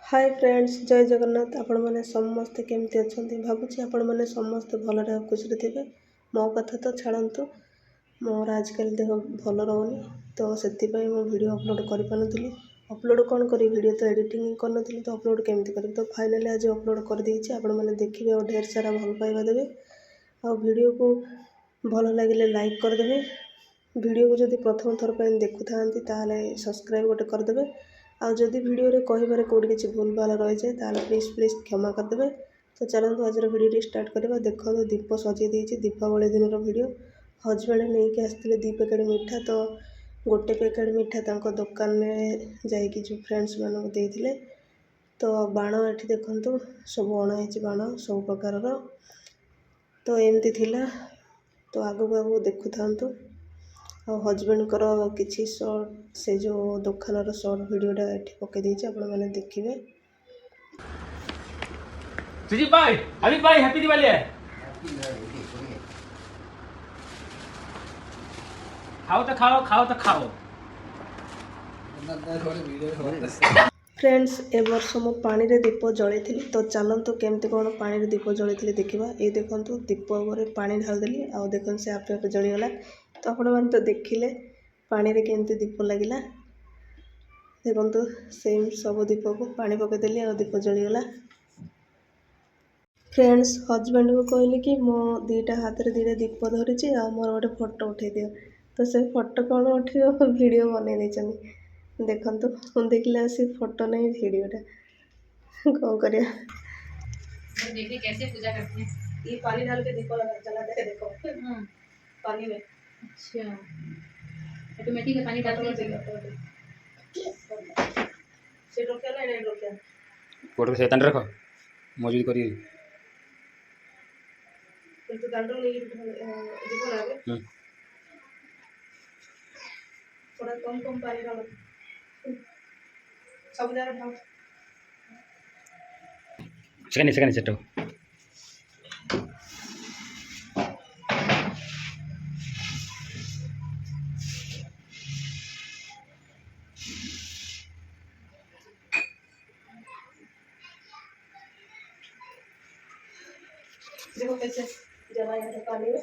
Hi friends, जय जगन्नाथ। आपण मैंने समस्ते केमती अच्छा भावुँ आपण मैंने समस्ते भलरे खुशी थे। मो कथा तो छाड़तु, मोर आजकल देह भल रोनी, तो से वीडियो अपलोड कर अपलोड कौन करी, वीडियो तो एडिटिंग करनी, तो अपलोड केमती करी। तो फाइनली आज अपलोड कर देछि। आपण मैंने देखिए और ढेर सारा भल पाइबा देवे। आ वीडियो को भल लगे लाइक करदे। वीडियो को जब प्रथम थर पर देखु था सब्सक्राइब गोटे करदे। आ जदि वीडियो रे कहिबारे कोडी किछि भूल भाल रहि जाए ताले प्लीज क्षमा करदे। तो चलतु आज वीडियो स्टार्ट करवा। देखो दीप सजे देछि, दीपावली दिन वीडियो। हजबैंड नहीं कि आसते 2 पैकेट मिठा, तो गोटे पैकेट मिठा तांको दुकान में जाइए जो फ्रेंड्स मानक देइथिले। तो बाण एठी देखंतु सब अणाई बाण सब प्रकार। तो एमती थिला। तो आगु आगु देखु थांतु। और हजबैंड कर किसी शॉर्ट से जो दुकान शॉर्ट वीडियोटा ये पकई देछि, आपण माने देखिबे। सुजीत भाई, अमित भाई, हैप्पी दिवाली है। खाओ तो खाओ, खाओ तो खाओ। फ्रेंड्स, ए वर्ष मु पानी रे दीप जलाई थी। तो चलतु केमती कौन पानी रे दीप जलाई देखा। ये देखो दीप पानी ढाल देली, आ देखो से आपे आपे जलीगला। तो आपण मैंने तो देखिले पानी रे केमती दीप लगिला। देखो सेम सब दीप को पानी पकईदेली, आ दीप जलीगला। फ्रेंड्स, हजबैंड को कहली कि मो 2टा हाथ रे 2टा दीप धरी आ मोर गोटे फोटो उठे दियो। तो से फोटो कौन उठे वीडियो बन देछन। देखंतु देखले आसी फोटो नहीं वीडियोटा कौन करिया। देखिए कैसे पूजा करते हैं। ये पानी डाल के दीप जला दे। देखो पानी में। अच्छा, ऑटोमेटिक है पानी डालते ही। से रोके ना, नहीं रोके। फोटो शैतान रखो मौजूद करिए। तो दांडो नहीं दीप लागे। थोड़ा कम पानी डालो। सब जरा ढाल। सेकंड सेटो। देखो कैसे जलाया है पानी में।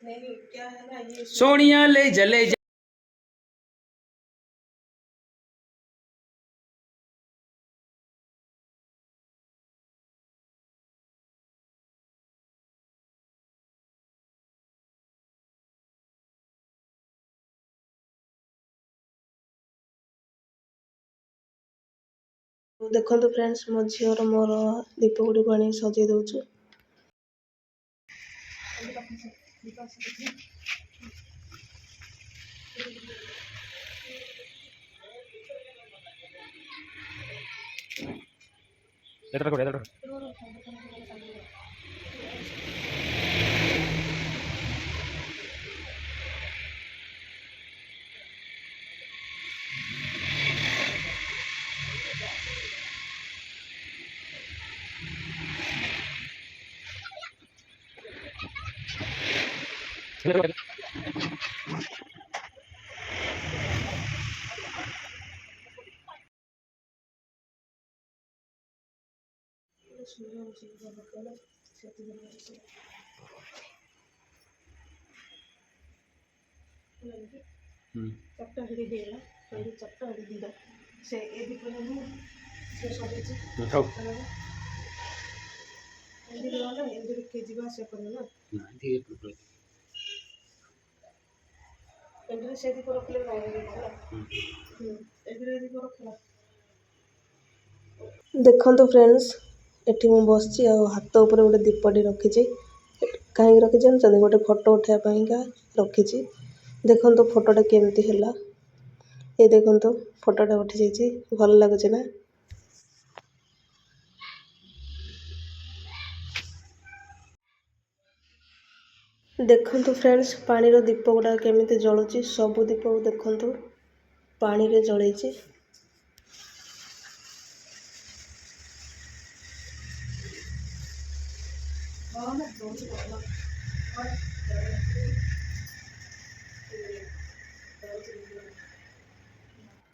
नहीं क्या है ना, ये सोनिया ले जले देखो फ्रेंड्स, मो झीर मोर दीप गुड़ी आनी सजे दौचु। इधर चट्टा हिड़ी देला, तो चट्टा हिड़ी दीदा से ए दीप से सजे उठाओ एंडी वाला एंडी के जीवा से करे ना। धीरे एंडी से दीप रखले नहीं एंडी दीप रखला। देखो फ्रेंड्स, एठी मु बसची आ हाथ ऊपर गोटे दीपटी रखी। कहीं रखी जानते गोटे फोटो उठाइबा रखी। देखो फोटोटा केमती है। ये देखो फोटोटा उठी जाइए, भल लगुच ना। देखो फ्रेंड्स, पानी रो दीप गुड़ा केमिति जलुची। सब दीप देखो पानी रे जलैछि।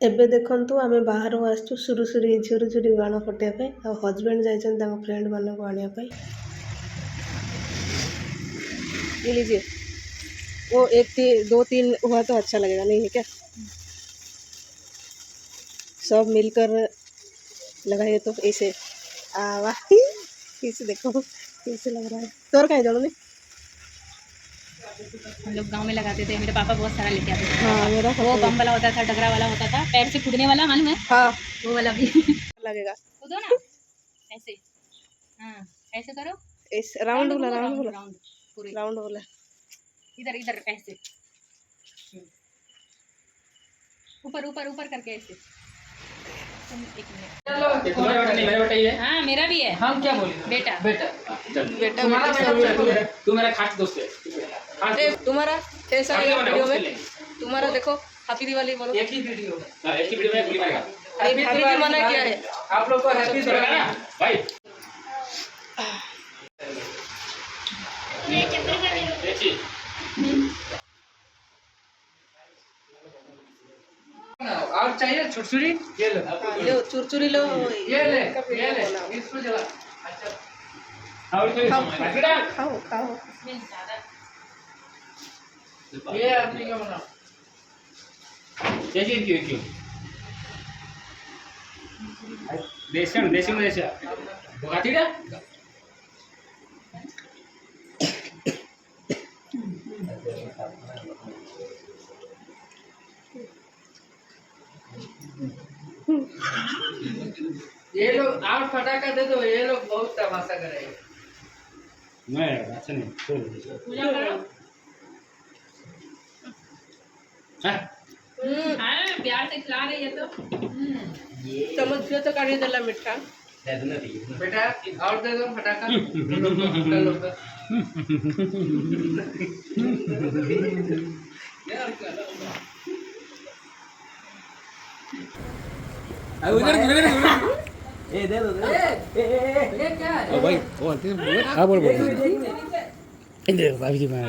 ଏବେ ଦେଖନ୍ତୁ ଆମେ ବାହାରୁ ଆସିଛୁ ସୁରୁସୁରି ଝୁରୁଝୁରି ବାଣ ଫୁଟାଇବା ପାଇଁ, ଆଉ ହଜବେଣ୍ଡ ଯାଇଛନ୍ତି ତାଙ୍କ ଫ୍ରେଣ୍ଡମାନଙ୍କୁ ଆଣିବା ପାଇଁ। ये लीजिए, वो एक दो तीन हुआ तो अच्छा लगेगा, नहीं है क्या? सब मिलकर लगाइए तो ऐसे वाह इसे देखो कैसे लग रहा है। तोर कहीं जानो नहीं। हम लोग गांव में लगाते थे, मेरे पापा बहुत सारा लेके आते थे। हाँ मेरा वो बम वाला होता था, डगरा वाला होता था, पैर से कूदने वाला, मालूम है? हाँ वो वाला भी लगेगा। कूदो ना ऐसे, हाँ ऐसे करो, इस राउंड वाला राउंड राउंड पूरे राउंड वाला इधर इधर ऐसे ऊपर ऊपर ऊपर करके ऐसे। एक मिनट, तुम्हारा बेटा नहीं, मेरा बेटा ही है। हाँ मेरा भी है। हम क्या बोले? बेटा बेटा बेटा तुम्हारा बेटा बेटा, तू मेरा खास दोस्त है। खास अरे दोस्त। तुम्हारा कैसा आप लगा क्या वीडियो बनाओ, में? तुम्हारा देखो हैप्पी दिवाली बोलो। एक ही वीडियो में, हाँ, एक ही वीडियो में गोली मारेगा। हैप्पी दिवाली मना क्या है? आप लोग को हैप्पी दिवाली ना भाई। देखिए और चाहिए छुरछुरी, ये लो। लो चुरचुरी लो, ये ले इसको जला। अच्छा और कोई सामान खाओ खाओ। ये अपनी का बनाओ। देखिए क्यों देशी बुगाती ना। ये लोग आप फटाका दे दो, ये लोग बहुत तमाशा करेंगे। नहीं अच्छा नहीं, छोड़ पूजा करो। हाँ प्यार से खिला रही है तो चम्मच से तो काढ़ी देला मिठा। बेटा और दे दो फटाका। लोग का। ए दे दो ये क्या है? भाई बोल हाँ बोल इधर भाभी जी मैं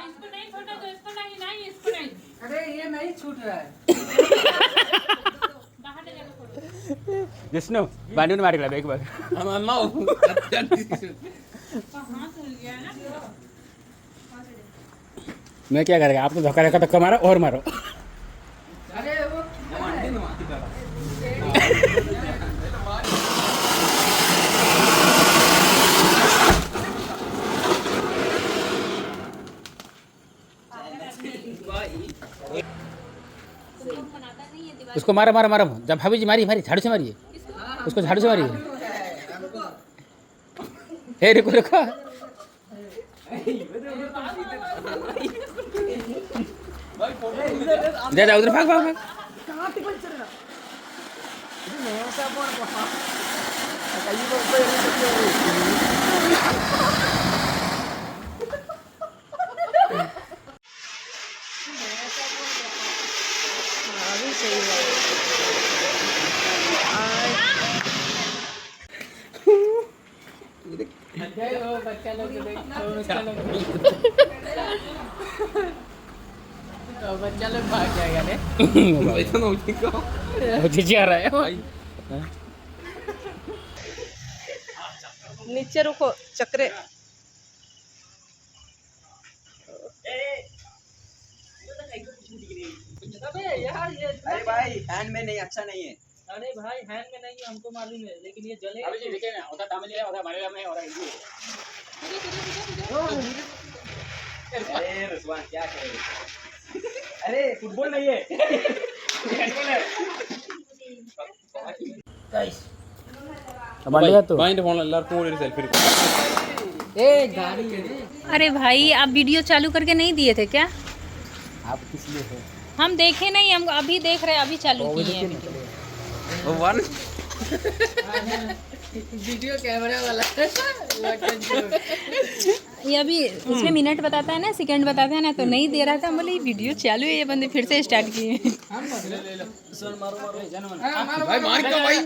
इसको नहीं छोटा तो इसको नहीं इसको नहीं अरे ये नहीं छूट रहा है। बाहर ले जाकर छोड़ो। विष्णु बांधू ने मारेगा एक बार। हम अम्मा हाथ धुल गया ना। मैं क्या करेगा, आप तो धक्का मारो और मारो। अरे वो उसको मारो जब भाभी जी मारी झाड़ू से मारिए उसको, झाड़ू से मारिए। हे रुको जा उधर भाग। अभी सही है। बच्चा लोग तो बच्चा लोग भाग जाएगा रे। झिझी आ रहा है। नीचे रुको चक्रे। अबे यार ये अरे भाई हैंड में नहीं, अच्छा नहीं है। अरे भाई हैंड में नहीं है, हमको मालूम है, लेकिन ये जलेगा। अभी जी देखिए ना, उधर तामिल है, उधर मलयालम है और हिंदी है। अरे रिजवान क्या करे? अरे फुटबॉल नहीं है। ए गाड़ी है। अरे भाई आप वीडियो चालू करके नहीं दिए थे क्या? आप किस लिए हो? हम देखे नहीं, हम अभी देख रहे हैं, अभी चालू किए हैं। वीडियो कैमरा वाला। ये अभी इसमें मिनट बताता है ना, सेकंड बताता है ना, तो नहीं दे रहा था। हम बोले ये वीडियो चालू है, ये बंदे फिर से स्टार्ट किए। भाई मार का भाई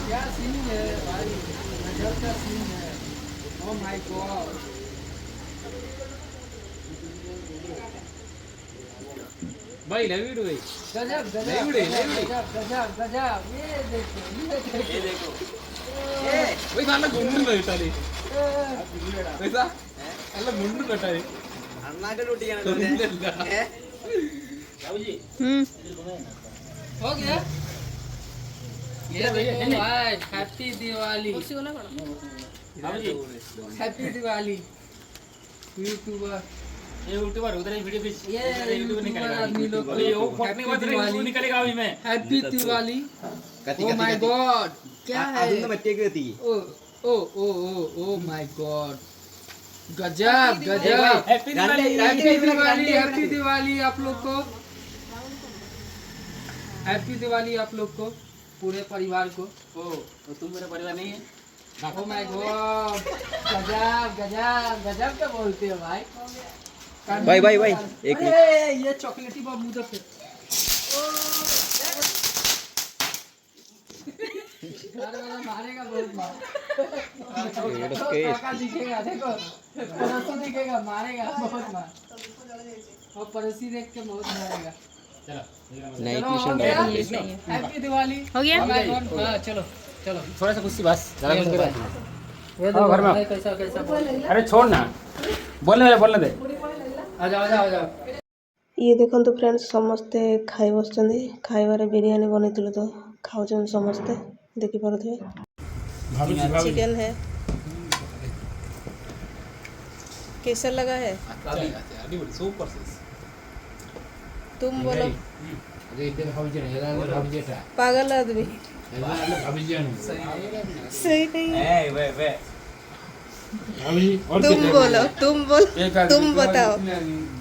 क्या सीन है भाई, गजब का सीन है। ओ माय गॉड, भाई लव यू भाई गजब गजब नहीं उड़े, नहीं उड़े। गजब गजब गजब। ये देखो, ये देखो। वही साला गुंडू कटाली वैसा साला गुंडू कटाली हो गया ये देखो भाई, happy Diwali, happy Diwali YouTuber. ये यूट्यूबर उधर ही वीडियो खींच ये यूट्यूब निकलेगा आदमी लोग अभी वो फटने के बाद यूट्यूब निकलेगा अभी मैं happy Diwali. Oh my God, क्या है? ओ ओ ओ ओ ओ माय गॉड, गजब गजब। Happy Diwali happy Diwali, happy Diwali आप लोग को, हैप्पी दिवाली आप लोग को, पूरे परिवार को। ओ तो तुम मेरा परिवार नहीं है ओ माय गॉड, गजब गजब गजब क्या बोलते हो भाई। भाई भाई भाई एक अरे ये चॉकलेटी बाबू मुझे पे मारेगा बहुत मार। काका दिखेगा, देखो पड़ोसी दिखेगा, मारेगा बहुत मार, और पड़ोसी देख के बहुत मारेगा। चलो नई चलो, ट्यूशन हो गया? डायरेक्ट हैप्पी दिवाली हो गया? Oh my God, हाँ चलो चलो। थोड़ा सा कुछ बस ज्यादा कुछ करो ये हाँ, घर में। भाई कैसा कैसा बोल। अरे छोड़ ना बोलने दे बोलने दे आ जाओ आ जाओ आ जाओ। ये देखो फ्रेंड्स समस्ते खाई बसुँच खाइबार बिरयानी बनई तो खाऊन समस्ते देखिपे चिकन है। कैसा लगा है सुपर तुम बोलो भाभी पागल आदमी सही नहीं तुम बोलो तुम बताओ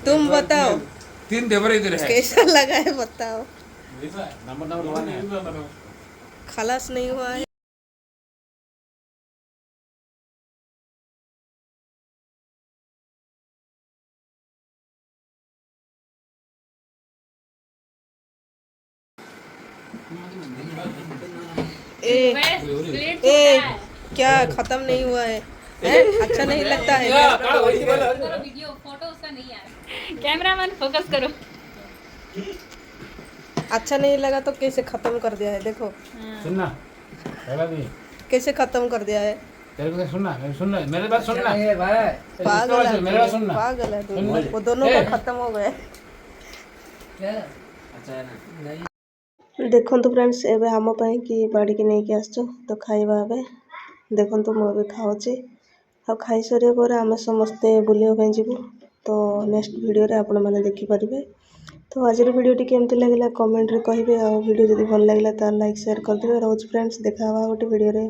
तुम बताओ तीन देवर इधर है कैसा लगा है बताओ। नंबर वन है खलास नहीं हुआ है। ए क्या खत्म नहीं हुआ है? अच्छा नहीं लगता है? वीडियो फोटो उसका नहीं आया। कैमरामैन फोकस करो। अच्छा नहीं लगा तो कैसे खत्म कर दिया है? देखो सुनना पहला भी कैसे खत्म कर दिया है। तेरे को सुनना मेरे बात सुनना ए भाई पागल है, मेरा सुनना पागल है दोनों। वो दोनों का खत्म हो गया। क्या देखो फ्रेंड्स एबे हम पाई कि बाड़ी की नहीं आसछ तो खाइबा एबे देखो मुझे खाऊँगी आ खाई सारे पर आम समस्ते बुलिया जीवु तो नेक्स्ट वीडियो रे आपण मैंने देखिपारे। तो आज वीडियोटी केमती लगे कमेंट रे कहिबे आ वीडियो जदि भल लगे तो लाइक शेयर कर देबे। रोज फ्रेंड्स देखा गोटे वीडियो रे।